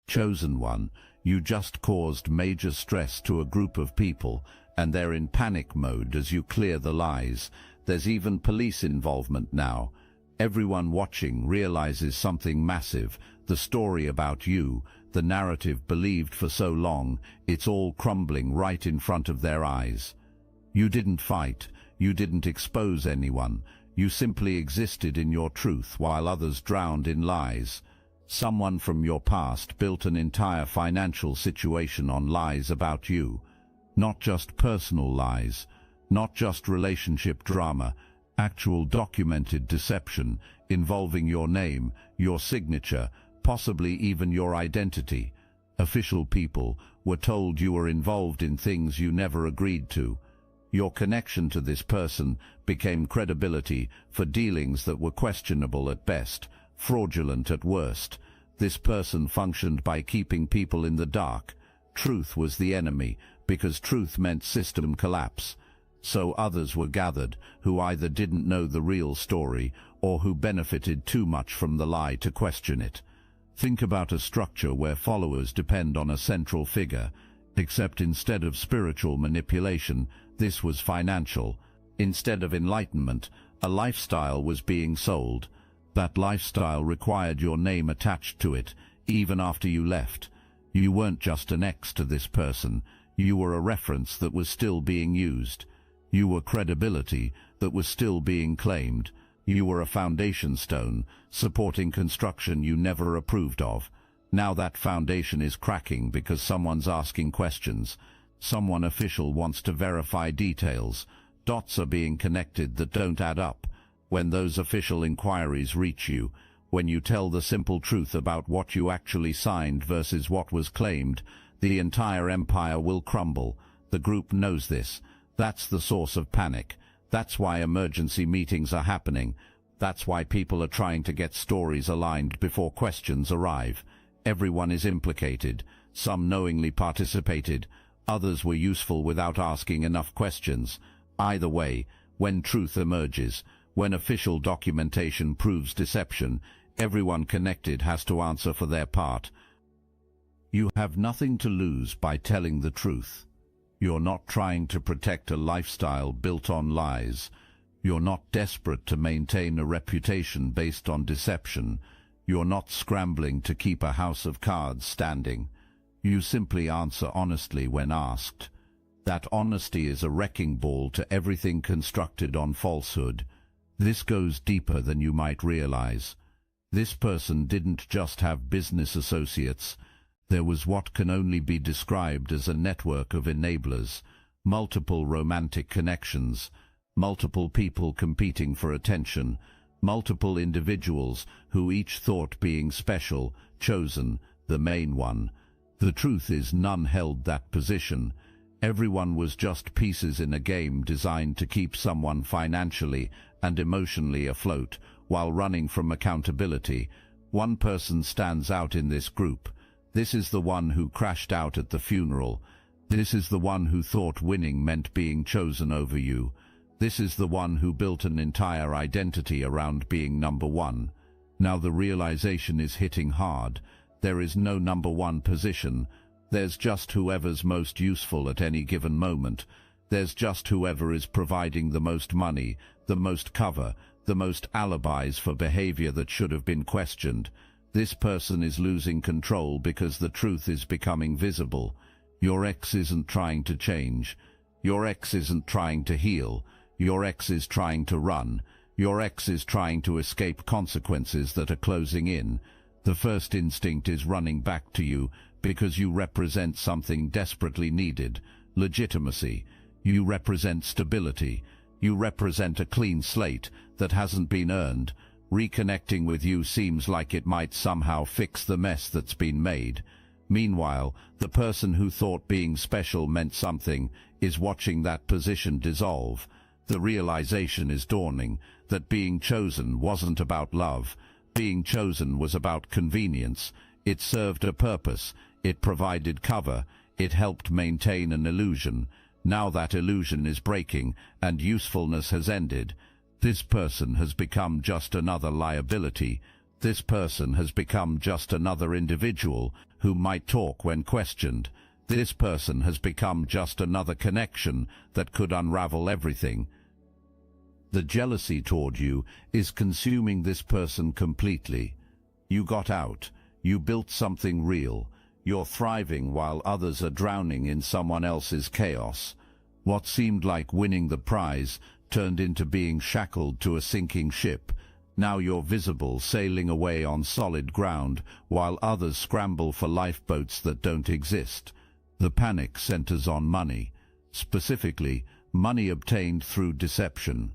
Chosen one, you just caused major stress to a group of people, and they're in panic mode as you clear the lies. There's even police involvement now. Everyone watching realizes something massive. The story about you, the narrative believed for so long, it's all crumbling right in front of their eyes. You didn't fight. You didn't expose anyone. You simply existed in your truth while others drowned in lies. Someone from your past built an entire financial situation on lies about you. Not just personal lies, not just relationship drama, actual documented deception involving your name, your signature, possibly even your identity. Official people were told you were involved in things you never agreed to. Your connection to this person became credibility for dealings that were questionable at best, fraudulent at worst. This person functioned by keeping people in the dark. Truth was the enemy, because truth meant system collapse. So others were gathered who either didn't know the real story or who benefited too much from the lie to question it. Think about a structure where followers depend on a central figure, except instead of spiritual manipulation, this was financial. Instead of enlightenment, a lifestyle was being sold. That lifestyle required your name attached to it, even after you left. You weren't just an ex to this person. You were a reference that was still being used. You were credibility that was still being claimed. You were a foundation stone, supporting construction you never approved of. Now that foundation is cracking because someone's asking questions. Someone official wants to verify details. Dots are being connected that don't add up. When those official inquiries reach you, when you tell the simple truth about what you actually signed versus what was claimed, the entire empire will crumble. The group knows this. That's the source of panic. That's why emergency meetings are happening. That's why people are trying to get stories aligned before questions arrive. Everyone is implicated. Some knowingly participated. Others were useful without asking enough questions. Either way, when truth emerges, when official documentation proves deception, everyone connected has to answer for their part. You have nothing to lose by telling the truth. You're not trying to protect a lifestyle built on lies. You're not desperate to maintain a reputation based on deception. You're not scrambling to keep a house of cards standing. You simply answer honestly when asked. That honesty is a wrecking ball to everything constructed on falsehood. This goes deeper than you might realize. This person didn't just have business associates. There was what can only be described as a network of enablers, multiple romantic connections, multiple people competing for attention, multiple individuals who each thought being special, chosen, the main one. The truth is none held that position. Everyone was just pieces in a game designed to keep someone financially and emotionally afloat while running from accountability. One person stands out in this group. This is the one who crashed out at the funeral. This is the one who thought winning meant being chosen over you. This is the one who built an entire identity around being number one. Now the realization is hitting hard. There is no number one position. There's just whoever's most useful at any given moment. There's just whoever is providing the most money, the most cover, the most alibis for behavior that should have been questioned. This person is losing control because the truth is becoming visible. Your ex isn't trying to change. Your ex isn't trying to heal. Your ex is trying to run. Your ex is trying to escape consequences that are closing in. The first instinct is running back to you because you represent something desperately needed: legitimacy. You represent stability. You represent a clean slate that hasn't been earned. Reconnecting with you seems like it might somehow fix the mess that's been made. Meanwhile, the person who thought being special meant something is watching that position dissolve. The realization is dawning that being chosen wasn't about love. Being chosen was about convenience. It served a purpose. It provided cover. It helped maintain an illusion. Now that illusion is breaking and usefulness has ended. This person has become just another liability. This person has become just another individual who might talk when questioned. This person has become just another connection that could unravel everything. The jealousy toward you is consuming this person completely. You got out. You built something real. You're thriving while others are drowning in someone else's chaos. What seemed like winning the prize turned into being shackled to a sinking ship. Now you're visible, sailing away on solid ground, while others scramble for lifeboats that don't exist. The panic centers on money, specifically money obtained through deception.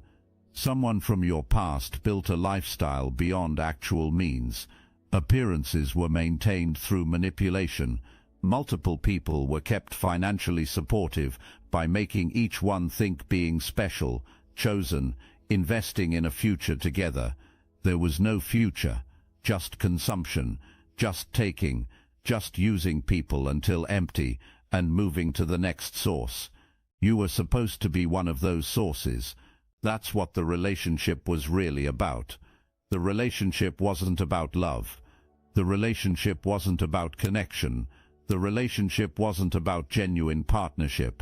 Someone from your past built a lifestyle beyond actual means. Appearances were maintained through manipulation. Multiple people were kept financially supportive by making each one think being special, chosen, investing in a future together. There was no future, just consumption, just taking, just using people until empty and moving to the next source. You were supposed to be one of those sources. That's what the relationship was really about. The relationship wasn't about love. The relationship wasn't about connection. The relationship wasn't about genuine partnership.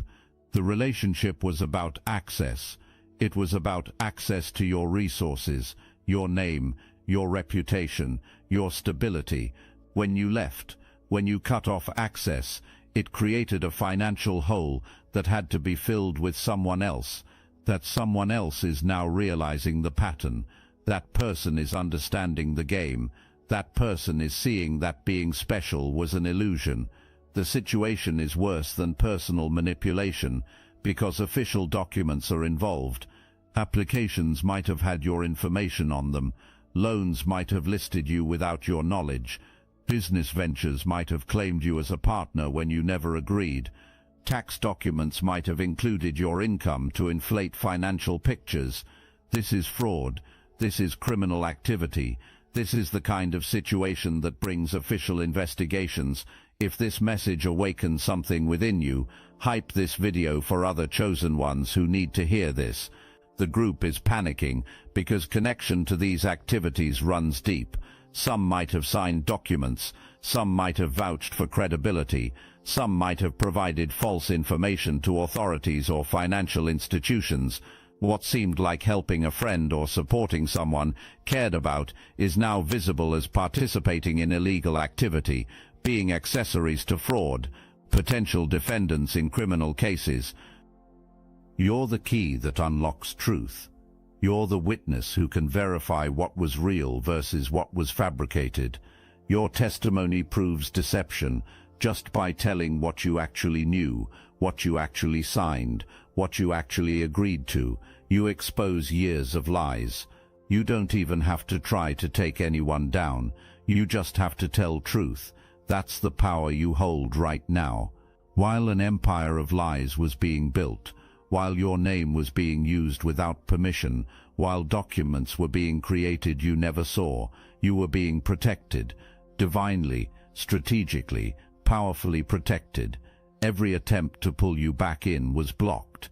The relationship was about access. It was about access to your resources, your name, your reputation, your stability. When you left, when you cut off access, it created a financial hole that had to be filled with someone else. That someone else is now realizing the pattern. That person is understanding the game. That person is seeing that being special was an illusion. The situation is worse than personal manipulation because official documents are involved. Applications might have had your information on them. Loans might have listed you without your knowledge. Business ventures might have claimed you as a partner when you never agreed. Tax documents might have included your income to inflate financial pictures. This is fraud. This is criminal activity. This is the kind of situation that brings official investigations. If this message awakens something within you, hype this video for other chosen ones who need to hear this. The group is panicking because connection to these activities runs deep. Some might have signed documents, some might have vouched for credibility, some might have provided false information to authorities or financial institutions. What seemed like helping a friend or supporting someone cared about is now visible as participating in illegal activity, being accessories to fraud, potential defendants in criminal cases. You're the key that unlocks truth. You're the witness who can verify what was real versus what was fabricated. Your testimony proves deception just by telling what you actually knew, what you actually signed, what you actually agreed to. You expose years of lies. You don't even have to try to take anyone down. You just have to tell truth. That's the power you hold right now. While an empire of lies was being built, while your name was being used without permission, while documents were being created you never saw, you were being protected, divinely, strategically, powerfully protected. Every attempt to pull you back in was blocked.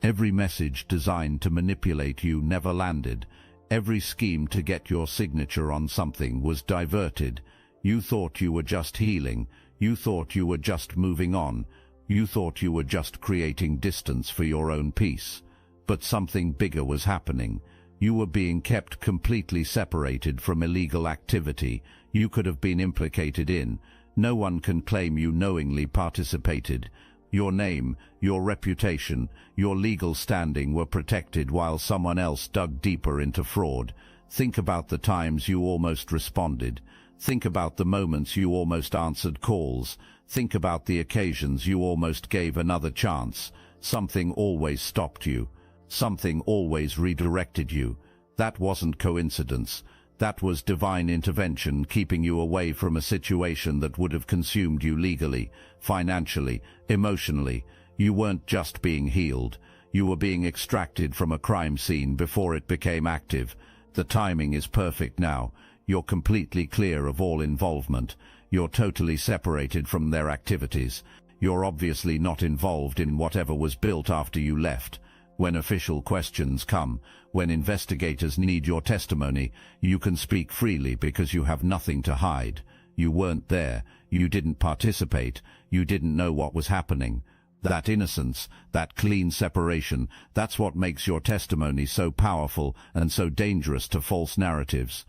Every message designed to manipulate you never landed. Every scheme to get your signature on something was diverted. You thought you were just healing. You thought you were just moving on. You thought you were just creating distance for your own peace. But something bigger was happening. You were being kept completely separated from illegal activity you could have been implicated in. No one can claim you knowingly participated. Your name, your reputation, your legal standing were protected while someone else dug deeper into fraud. Think about the times you almost responded. Think about the moments you almost answered calls. Think about the occasions you almost gave another chance. Something always stopped you. Something always redirected you. That wasn't coincidence. That was divine intervention keeping you away from a situation that would have consumed you legally, financially, emotionally. You weren't just being healed. You were being extracted from a crime scene before it became active. The timing is perfect now. You're completely clear of all involvement. You're totally separated from their activities. You're obviously not involved in whatever was built after you left. When official questions come, when investigators need your testimony, you can speak freely because you have nothing to hide. You weren't there, you didn't participate, you didn't know what was happening. That innocence, that clean separation, that's what makes your testimony so powerful and so dangerous to false narratives.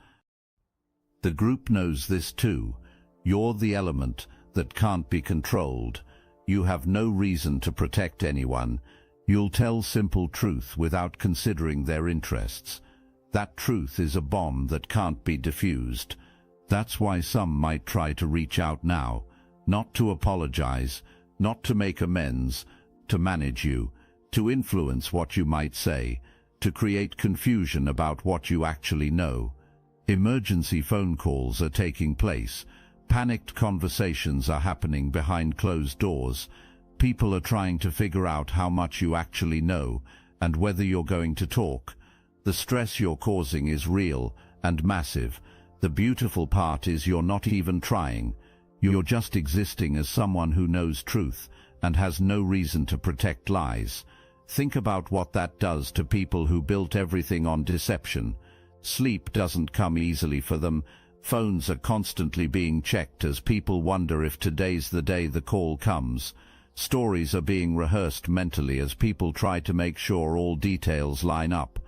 The group knows this too. You're the element that can't be controlled. You have no reason to protect anyone. You'll tell simple truth without considering their interests. That truth is a bomb that can't be diffused. That's why some might try to reach out now, not to apologize, not to make amends, to manage you, to influence what you might say, to create confusion about what you actually know. Emergency phone calls are taking place. Panicked conversations are happening behind closed doors. People are trying to figure out how much you actually know and whether you're going to talk. The stress you're causing is real and massive. The beautiful part is you're not even trying. You're just existing as someone who knows truth and has no reason to protect lies. Think about what that does to people who built everything on deception. Sleep doesn't come easily for them. Phones are constantly being checked as people wonder if today's the day the call comes. Stories are being rehearsed mentally as people try to make sure all details line up.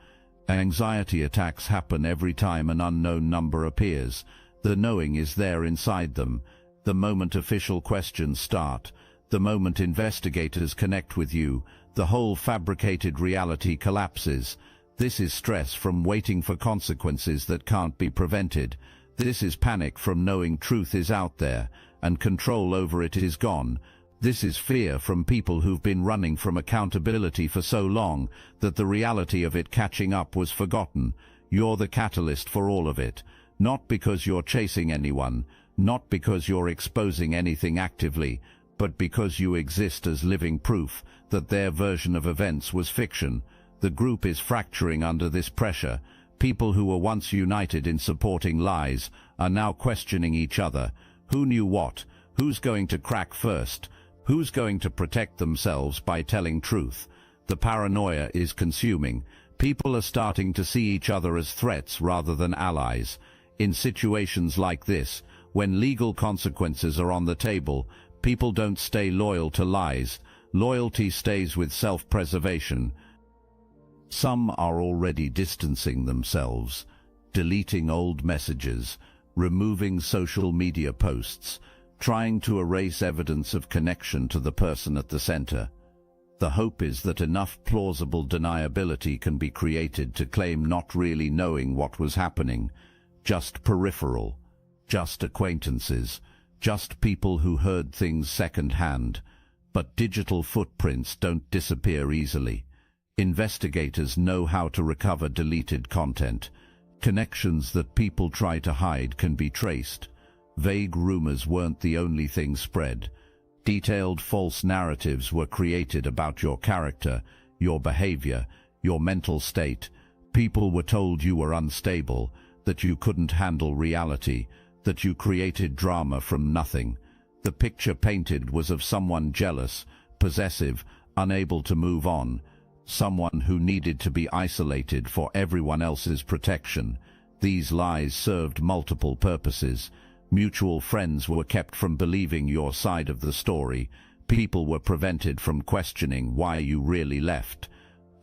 Anxiety attacks happen every time an unknown number appears. The knowing is there inside them. The moment official questions start, the moment investigators connect with you, the whole fabricated reality collapses. This is stress from waiting for consequences that can't be prevented. This is panic from knowing truth is out there and control over it is gone. This is fear from people who've been running from accountability for so long that the reality of it catching up was forgotten. You're the catalyst for all of it, not because you're chasing anyone, not because you're exposing anything actively, but because you exist as living proof that their version of events was fiction. The group is fracturing under this pressure. People who were once united in supporting lies are now questioning each other. Who knew what? Who's going to crack first? Who's going to protect themselves by telling truth? The paranoia is consuming. People are starting to see each other as threats rather than allies. In situations like this, when legal consequences are on the table, people don't stay loyal to lies. Loyalty stays with self-preservation. Some are already distancing themselves, deleting old messages, removing social media posts, trying to erase evidence of connection to the person at the center. The hope is that enough plausible deniability can be created to claim not really knowing what was happening, just peripheral, just acquaintances, just people who heard things second-hand. But digital footprints don't disappear easily. Investigators know how to recover deleted content. Connections that people try to hide can be traced. Vague rumors weren't the only thing spread. Detailed false narratives were created about your character, your behavior, your mental state. People were told you were unstable, that you couldn't handle reality, that you created drama from nothing. The picture painted was of someone jealous, possessive, unable to move on, someone who needed to be isolated for everyone else's protection. These lies served multiple purposes. Mutual friends were kept from believing your side of the story. People were prevented from questioning why you really left.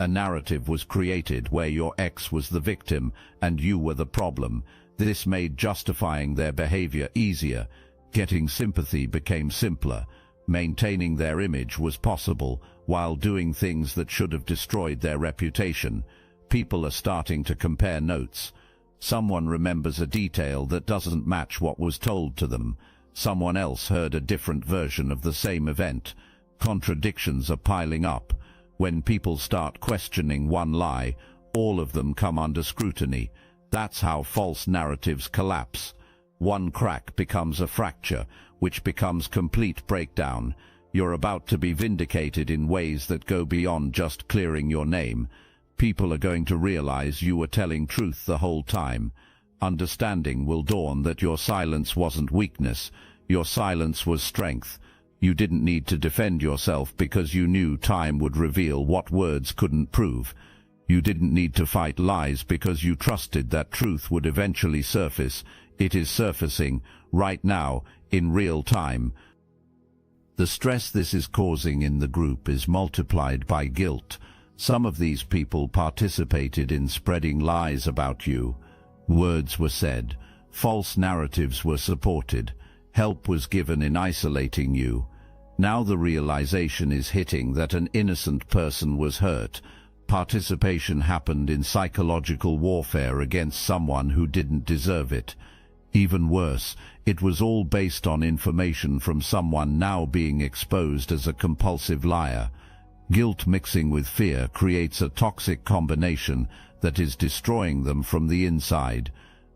A narrative was created where your ex was the victim and you were the problem. This made justifying their behavior easier. Getting sympathy became simpler. Maintaining their image was possible, while doing things that should have destroyed their reputation. People are starting to compare notes. Someone remembers a detail that doesn't match what was told to them. Someone else heard a different version of the same event. Contradictions are piling up. When people start questioning one lie, all of them come under scrutiny. That's how false narratives collapse. One crack becomes a fracture, which becomes complete breakdown. You're about to be vindicated in ways that go beyond just clearing your name. People are going to realize you were telling truth the whole time. Understanding will dawn that your silence wasn't weakness. Your silence was strength. You didn't need to defend yourself because you knew time would reveal what words couldn't prove. You didn't need to fight lies because you trusted that truth would eventually surface. It is surfacing, right now, in real time. The stress this is causing in the group is multiplied by guilt. Some of these people participated in spreading lies about you. Words were said, false narratives were supported, help was given in isolating you. Now the realization is hitting that an innocent person was hurt. Participation happened in psychological warfare against someone who didn't deserve it. Even worse, it was all based on information from someone now being exposed as a compulsive liar. Guilt mixing with fear creates a toxic combination that is destroying them from the inside.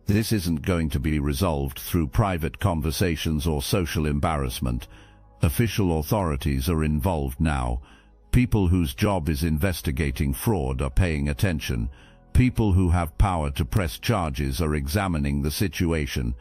This isn't going to be resolved through private conversations or social embarrassment. Official authorities are involved now. People whose job is investigating fraud are paying attention. People who have power to press charges are examining the situation.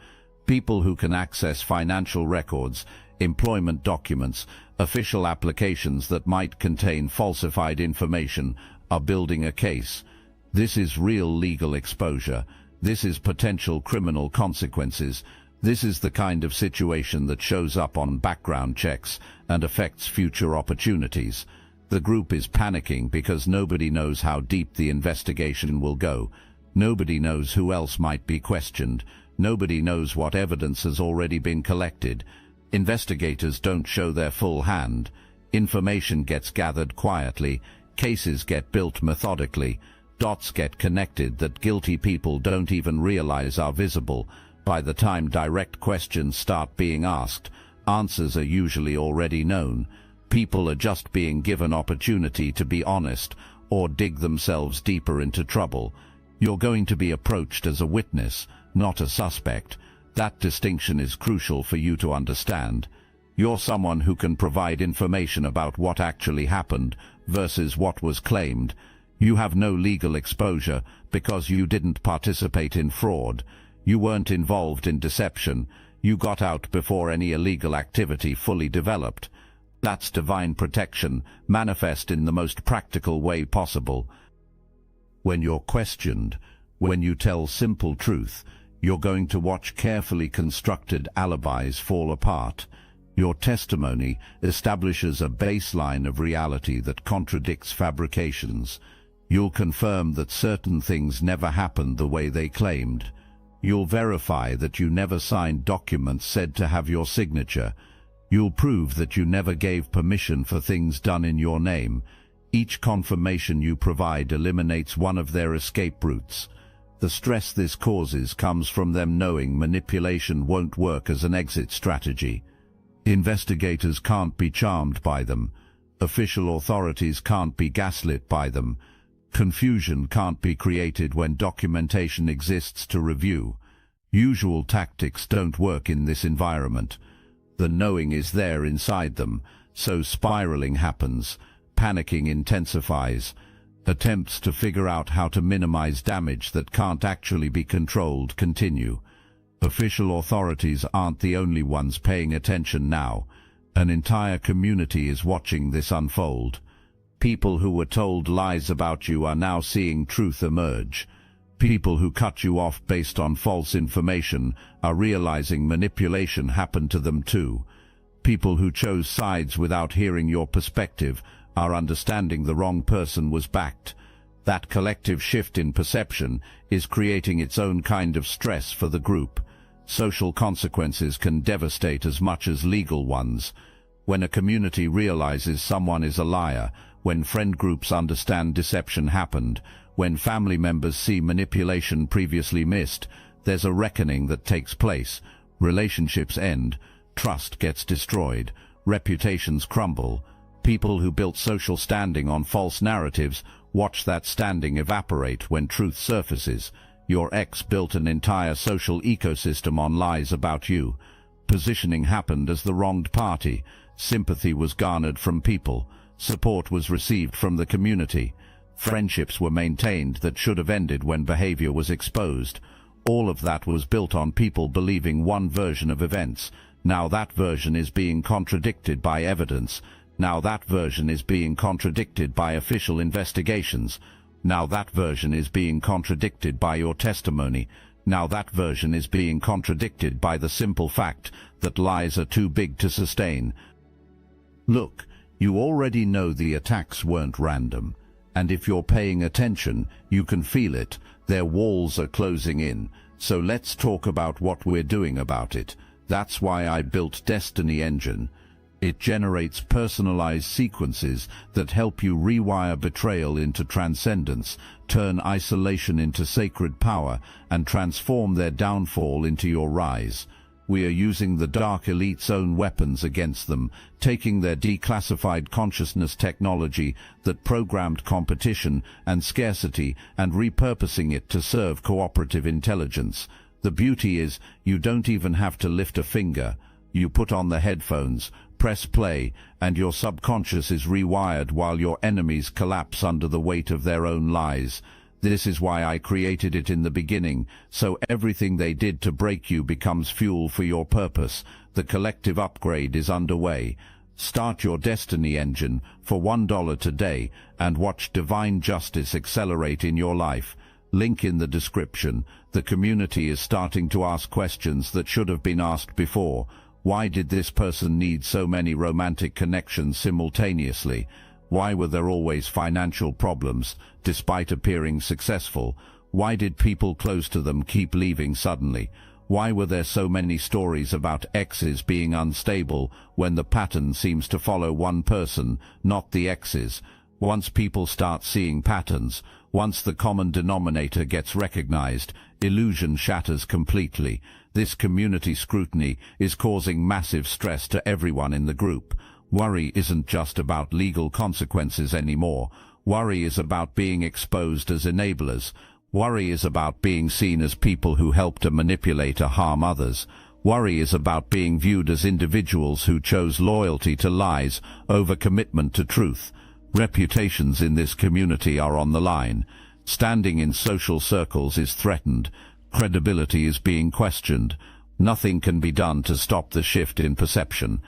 People who can access financial records, employment documents, official applications that might contain falsified information are building a case. This is real legal exposure. This is potential criminal consequences. This is the kind of situation that shows up on background checks and affects future opportunities. The group is panicking because nobody knows how deep the investigation will go. Nobody knows who else might be questioned. Nobody knows what evidence has already been collected. Investigators don't show their full hand. Information gets gathered quietly. Cases get built methodically. Dots get connected that guilty people don't even realize are visible. By the time direct questions start being asked, answers are usually already known. People are just being given opportunity to be honest or dig themselves deeper into trouble. You're going to be approached as a witness, not a suspect. That distinction is crucial for you to understand. You're someone who can provide information about what actually happened versus what was claimed. You have no legal exposure because you didn't participate in fraud. You weren't involved in deception. You got out before any illegal activity fully developed. That's divine protection, manifest in the most practical way possible. When you're questioned, when you tell simple truth, you're going to watch carefully constructed alibis fall apart. Your testimony establishes a baseline of reality that contradicts fabrications. You'll confirm that certain things never happened the way they claimed. You'll verify that you never signed documents said to have your signature. You'll prove that you never gave permission for things done in your name. Each confirmation you provide eliminates one of their escape routes. The stress this causes comes from them knowing manipulation won't work as an exit strategy. Investigators can't be charmed by them. Official authorities can't be gaslit by them. Confusion can't be created when documentation exists to review. Usual tactics don't work in this environment. The knowing is there inside them, so spiraling happens, panicking intensifies. Attempts to figure out how to minimize damage that can't actually be controlled continue. Official authorities aren't the only ones paying attention now. An entire community is watching this unfold. People who were told lies about you are now seeing truth emerge. People who cut you off based on false information are realizing manipulation happened to them too. People who chose sides without hearing your perspective are understanding the wrong person was backed. That collective shift in perception is creating its own kind of stress for the group. Social consequences can devastate as much as legal ones. When a community realizes someone is a liar, when friend groups understand deception happened, when family members see manipulation previously missed, there's a reckoning that takes place. Relationships end, trust gets destroyed, reputations crumble. People who built social standing on false narratives watch that standing evaporate when truth surfaces. Your ex built an entire social ecosystem on lies about you. Positioning happened as the wronged party. Sympathy was garnered from people. Support was received from the community. Friendships were maintained that should have ended when behavior was exposed. All of that was built on people believing one version of events. Now that version is being contradicted by evidence. Now that version is being contradicted by official investigations. Now that version is being contradicted by your testimony. Now that version is being contradicted by the simple fact that lies are too big to sustain. Look, you already know the attacks weren't random. And if you're paying attention, you can feel it. Their walls are closing in. So let's talk about what we're doing about it. That's why I built Destiny Engine. It generates personalized sequences that help you rewire betrayal into transcendence, turn isolation into sacred power, and transform their downfall into your rise. We are using the Dark Elite's own weapons against them, taking their declassified consciousness technology that programmed competition and scarcity and repurposing it to serve cooperative intelligence. The beauty is, you don't even have to lift a finger. You put on the headphones, press play, and your subconscious is rewired while your enemies collapse under the weight of their own lies. This is why I created it in the beginning, so everything they did to break you becomes fuel for your purpose. The collective upgrade is underway. Start your Destiny Engine for $1 today and watch divine justice accelerate in your life. Link in the description. The community is starting to ask questions that should have been asked before. Why did this person need so many romantic connections simultaneously? Why were there always financial problems, despite appearing successful? Why did people close to them keep leaving suddenly? Why were there so many stories about exes being unstable when the pattern seems to follow one person, not the exes? Once people start seeing patterns, once the common denominator gets recognized, illusion shatters completely. This community scrutiny is causing massive stress to everyone in the group. Worry isn't just about legal consequences anymore. Worry is about being exposed as enablers. Worry is about being seen as people who help to manipulate or harm others. Worry is about being viewed as individuals who chose loyalty to lies over commitment to truth. Reputations in this community are on the line. Standing in social circles is threatened. Credibility is being questioned. Nothing can be done to stop the shift in perception.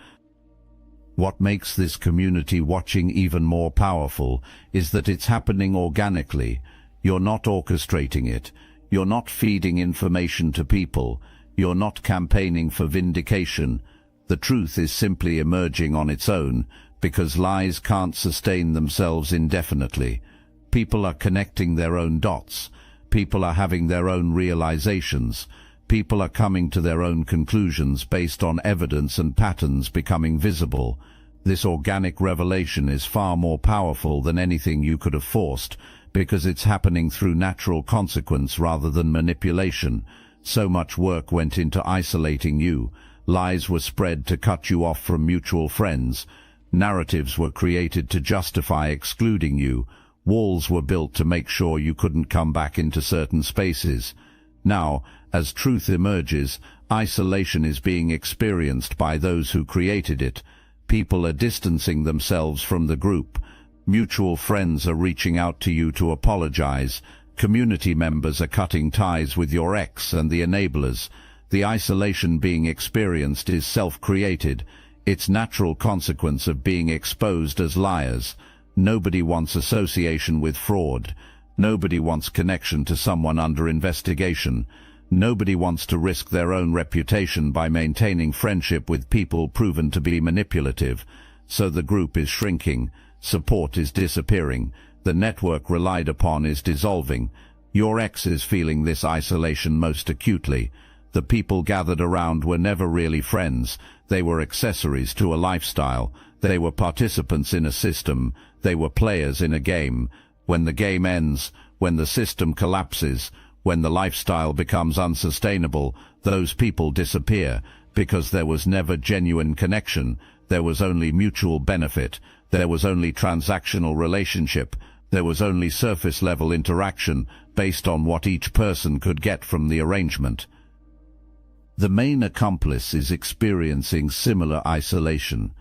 What makes this community watching even more powerful is that it's happening organically. You're not orchestrating it. You're not feeding information to people. You're not campaigning for vindication. The truth is simply emerging on its own, because lies can't sustain themselves indefinitely. People are connecting their own dots. People are having their own realizations. People are coming to their own conclusions based on evidence and patterns becoming visible. This organic revelation is far more powerful than anything you could have forced, because it's happening through natural consequence rather than manipulation. So much work went into isolating you. Lies were spread to cut you off from mutual friends. Narratives were created to justify excluding you. Walls were built to make sure you couldn't come back into certain spaces. Now, as truth emerges, isolation is being experienced by those who created it. People are distancing themselves from the group. Mutual friends are reaching out to you to apologize. Community members are cutting ties with your ex and the enablers. The isolation being experienced is self-created. It's natural consequence of being exposed as liars. Nobody wants association with fraud. Nobody wants connection to someone under investigation. Nobody wants to risk their own reputation by maintaining friendship with people proven to be manipulative. So the group is shrinking. Support is disappearing. The network relied upon is dissolving. Your ex is feeling this isolation most acutely. The people gathered around were never really friends. They were accessories to a lifestyle. They were participants in a system. They were players in a game. When the game ends, when the system collapses, when the lifestyle becomes unsustainable, those people disappear, because there was never genuine connection. There was only mutual benefit. There was only transactional relationship. There was only surface-level interaction based on what each person could get from the arrangement. The main accomplice is experiencing similar isolation.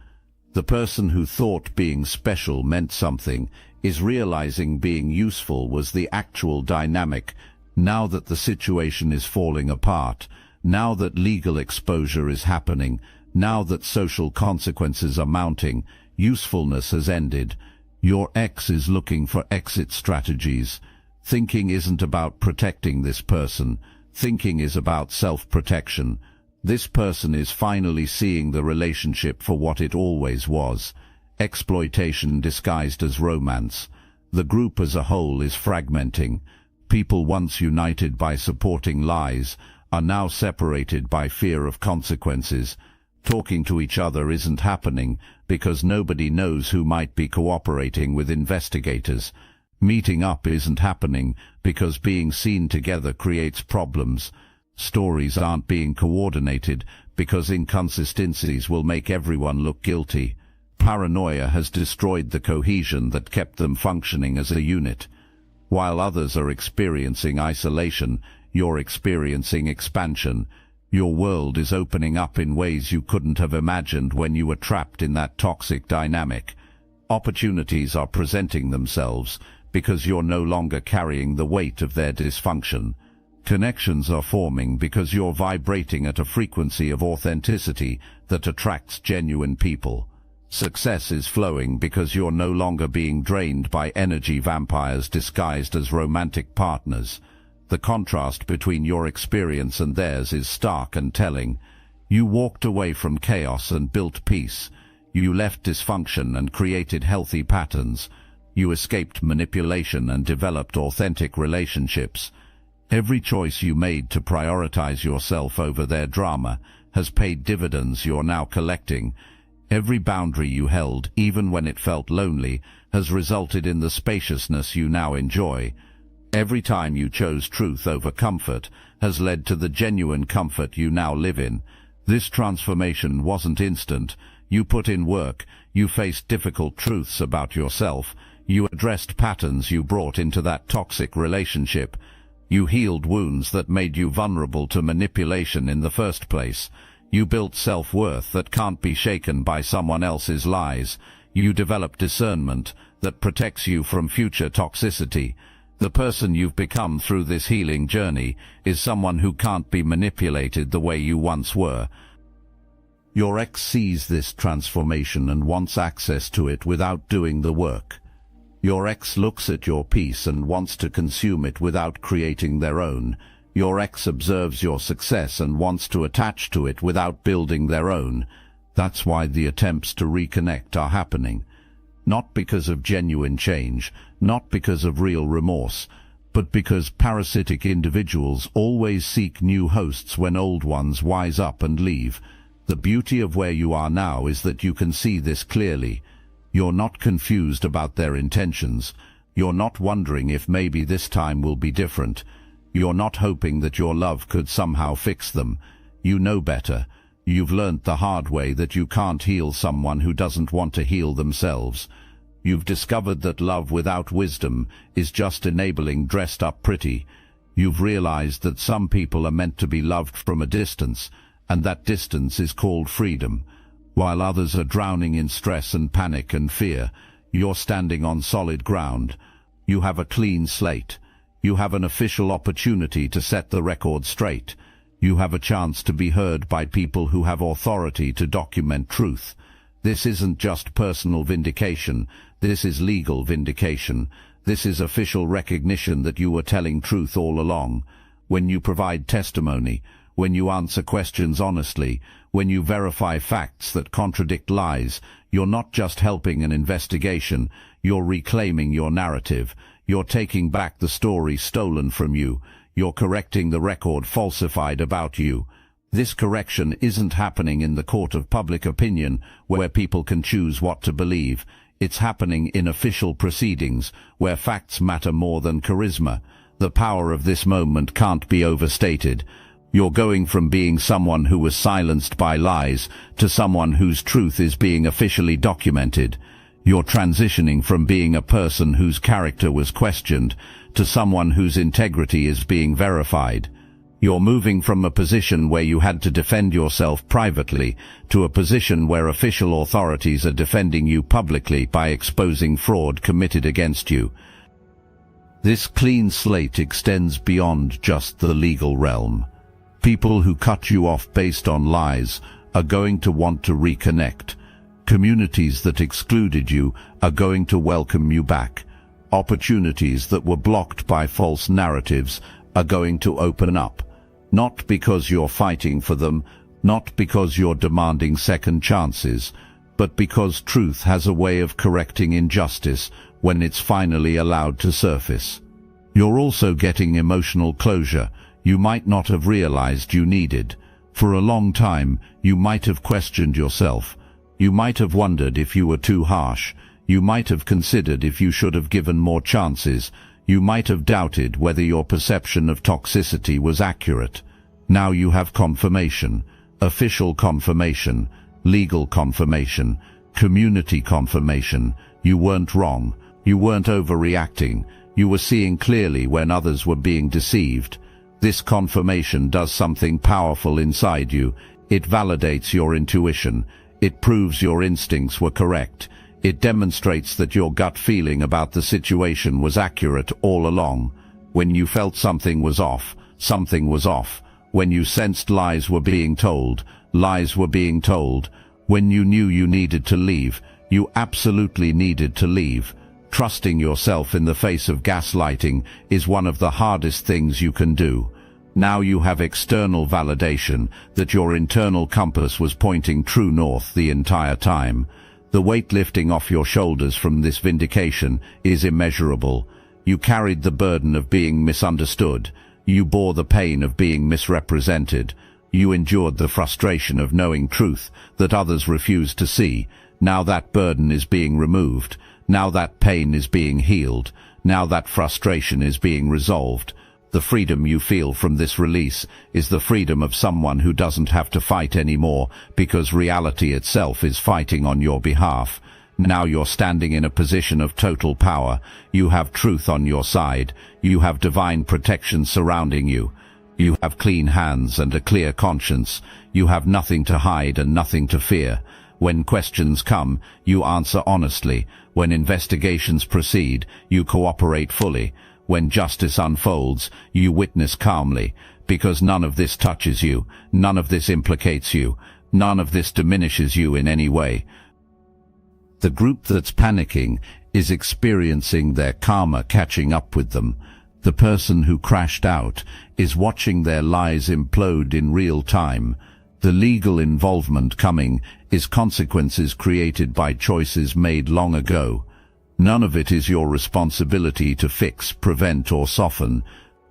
The person who thought being special meant something is realizing being useful was the actual dynamic. Now that the situation is falling apart, now that legal exposure is happening, now that social consequences are mounting, usefulness has ended. Your ex is looking for exit strategies. Thinking isn't about protecting this person. Thinking is about self-protection. This person is finally seeing the relationship for what it always was: exploitation disguised as romance. The group as a whole is fragmenting. People once united by supporting lies are now separated by fear of consequences. Talking to each other isn't happening because nobody knows who might be cooperating with investigators. Meeting up isn't happening because being seen together creates problems. Stories aren't being coordinated because inconsistencies will make everyone look guilty. Paranoia has destroyed the cohesion that kept them functioning as a unit. While others are experiencing isolation, you're experiencing expansion. Your world is opening up in ways you couldn't have imagined when you were trapped in that toxic dynamic. Opportunities are presenting themselves because you're no longer carrying the weight of their dysfunction. Connections are forming because you're vibrating at a frequency of authenticity that attracts genuine people. Success is flowing because you're no longer being drained by energy vampires disguised as romantic partners. The contrast between your experience and theirs is stark and telling. You walked away from chaos and built peace. You left dysfunction and created healthy patterns. You escaped manipulation and developed authentic relationships. Every choice you made to prioritize yourself over their drama has paid dividends you're now collecting. Every boundary you held, even when it felt lonely, has resulted in the spaciousness you now enjoy. Every time you chose truth over comfort has led to the genuine comfort you now live in. This transformation wasn't instant. You put in work, you faced difficult truths about yourself, you addressed patterns you brought into that toxic relationship. You healed wounds that made you vulnerable to manipulation in the first place. You built self-worth that can't be shaken by someone else's lies. You developed discernment that protects you from future toxicity. The person you've become through this healing journey is someone who can't be manipulated the way you once were. Your ex sees this transformation and wants access to it without doing the work. Your ex looks at your peace and wants to consume it without creating their own. Your ex observes your success and wants to attach to it without building their own. That's why the attempts to reconnect are happening. Not because of genuine change, not because of real remorse, but because parasitic individuals always seek new hosts when old ones wise up and leave. The beauty of where you are now is that you can see this clearly. You're not confused about their intentions. You're not wondering if maybe this time will be different. You're not hoping that your love could somehow fix them. You know better. You've learnt the hard way that you can't heal someone who doesn't want to heal themselves. You've discovered that love without wisdom is just enabling dressed up pretty. You've realized that some people are meant to be loved from a distance, and that distance is called freedom. While others are drowning in stress and panic and fear, you're standing on solid ground. You have a clean slate. You have an official opportunity to set the record straight. You have a chance to be heard by people who have authority to document truth. This isn't just personal vindication. This is legal vindication. This is official recognition that you were telling truth all along. When you provide testimony, when you answer questions honestly, when you verify facts that contradict lies, you're not just helping an investigation, you're reclaiming your narrative. You're taking back the story stolen from you. You're correcting the record falsified about you. This correction isn't happening in the court of public opinion, where people can choose what to believe. It's happening in official proceedings, where facts matter more than charisma. The power of this moment can't be overstated. You're going from being someone who was silenced by lies to someone whose truth is being officially documented. You're transitioning from being a person whose character was questioned to someone whose integrity is being verified. You're moving from a position where you had to defend yourself privately to a position where official authorities are defending you publicly by exposing fraud committed against you. This clean slate extends beyond just the legal realm. People who cut you off based on lies are going to want to reconnect. Communities that excluded you are going to welcome you back. Opportunities that were blocked by false narratives are going to open up. Not because you're fighting for them, not because you're demanding second chances, but because truth has a way of correcting injustice when it's finally allowed to surface. You're also getting emotional closure you might not have realized you needed. For a long time, you might have questioned yourself. You might have wondered if you were too harsh. You might have considered if you should have given more chances. You might have doubted whether your perception of toxicity was accurate. Now you have confirmation, official confirmation, legal confirmation, community confirmation. You weren't wrong. You weren't overreacting. You were seeing clearly when others were being deceived. This confirmation does something powerful inside you. It validates your intuition. It proves your instincts were correct. It demonstrates that your gut feeling about the situation was accurate all along. When you felt something was off, something was off. When you sensed lies were being told, lies were being told. When you knew you needed to leave, you absolutely needed to leave. Trusting yourself in the face of gaslighting is one of the hardest things you can do. Now you have external validation that your internal compass was pointing true north the entire time. The weight lifting off your shoulders from this vindication is immeasurable. You carried the burden of being misunderstood. You bore the pain of being misrepresented. You endured the frustration of knowing truth that others refused to see. Now that burden is being removed. Now that pain is being healed. Now that frustration is being resolved. The freedom you feel from this release is the freedom of someone who doesn't have to fight anymore because reality itself is fighting on your behalf. Now you're standing in a position of total power. You have truth on your side. You have divine protection surrounding you. You have clean hands and a clear conscience. You have nothing to hide and nothing to fear. When questions come, you answer honestly. When investigations proceed, you cooperate fully. When justice unfolds, you witness calmly, because none of this touches you, none of this implicates you, none of this diminishes you in any way. The group that's panicking is experiencing their karma catching up with them. The person who crashed out is watching their lies implode in real time. The legal involvement coming is consequences created by choices made long ago. None of it is your responsibility to fix, prevent, or soften.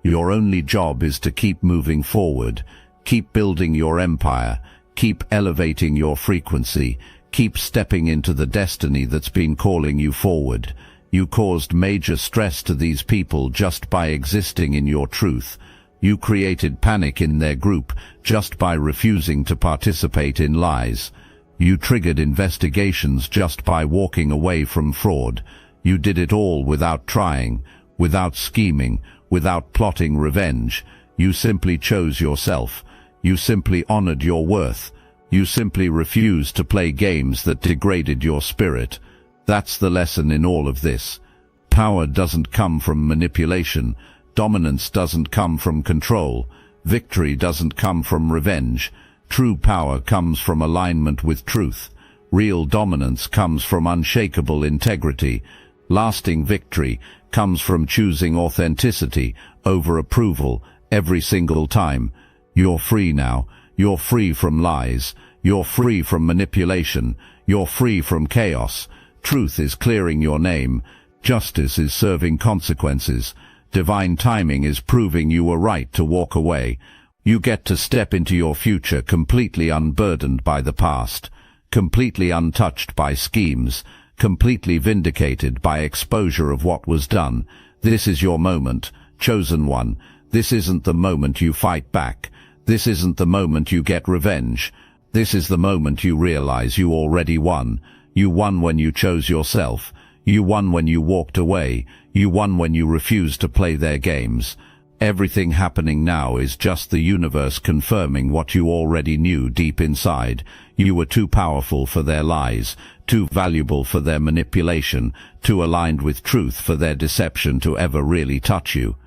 Your only job is to keep moving forward, keep building your empire, keep elevating your frequency, keep stepping into the destiny that's been calling you forward. You caused major stress to these people just by existing in your truth. You created panic in their group just by refusing to participate in lies. You triggered investigations just by walking away from fraud. You did it all without trying, without scheming, without plotting revenge. You simply chose yourself. You simply honored your worth. You simply refused to play games that degraded your spirit. That's the lesson in all of this. Power doesn't come from manipulation. Dominance doesn't come from control. Victory doesn't come from revenge. True power comes from alignment with truth. Real dominance comes from unshakable integrity. Lasting victory comes from choosing authenticity over approval every single time. You're free now. You're free from lies. You're free from manipulation. You're free from chaos. Truth is clearing your name. Justice is serving consequences. Divine timing is proving you were right to walk away. You get to step into your future completely unburdened by the past, completely untouched by schemes, completely vindicated by exposure of what was done. This is your moment, chosen one. This isn't the moment you fight back. This isn't the moment you get revenge. This is the moment you realize you already won. You won when you chose yourself. You won when you walked away. You won when you refused to play their games. Everything happening now is just the universe confirming what you already knew deep inside. You were too powerful for their lies, too valuable for their manipulation, too aligned with truth for their deception to ever really touch you.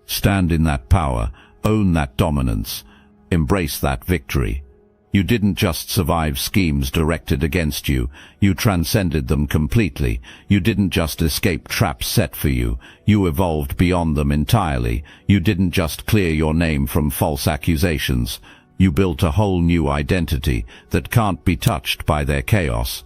Stand in that power, own that dominance. Embrace that victory. You didn't just survive schemes directed against you, you transcended them completely. You didn't just escape traps set for you, you evolved beyond them entirely. You didn't just clear your name from false accusations, you built a whole new identity that can't be touched by their chaos.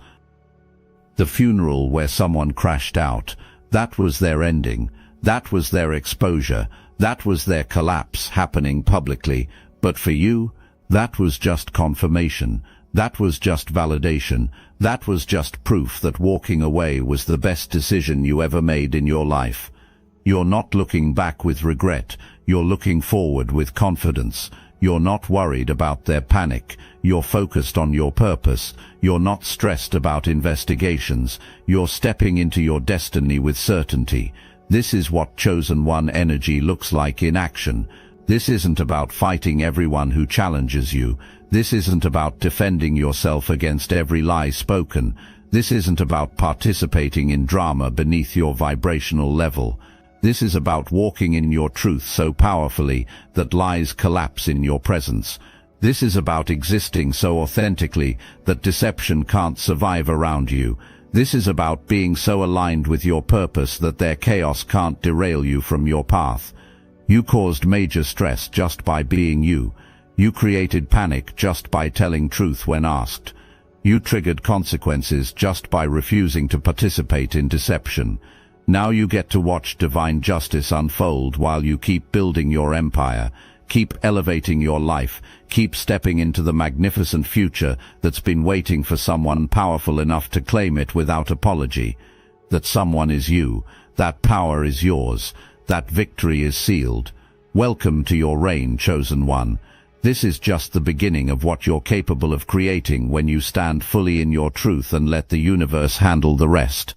The funeral where someone crashed out, that was their ending, that was their exposure, that was their collapse happening publicly. But for you, that was just confirmation, that was just validation, that was just proof that walking away was the best decision you ever made in your life. You're not looking back with regret, you're looking forward with confidence. You're not worried about their panic, you're focused on your purpose. You're not stressed about investigations, you're stepping into your destiny with certainty. This is what Chosen One energy looks like in action. This isn't about fighting everyone who challenges you. This isn't about defending yourself against every lie spoken. This isn't about participating in drama beneath your vibrational level. This is about walking in your truth so powerfully that lies collapse in your presence. This is about existing so authentically that deception can't survive around you. This is about being so aligned with your purpose that their chaos can't derail you from your path. You caused major stress just by being you. You created panic just by telling truth when asked. You triggered consequences just by refusing to participate in deception. Now you get to watch divine justice unfold while you keep building your empire, keep elevating your life, keep stepping into the magnificent future that's been waiting for someone powerful enough to claim it without apology. That someone is you, that power is yours. That victory is sealed. Welcome to your reign, Chosen One. This is just the beginning of what you're capable of creating when you stand fully in your truth and let the universe handle the rest.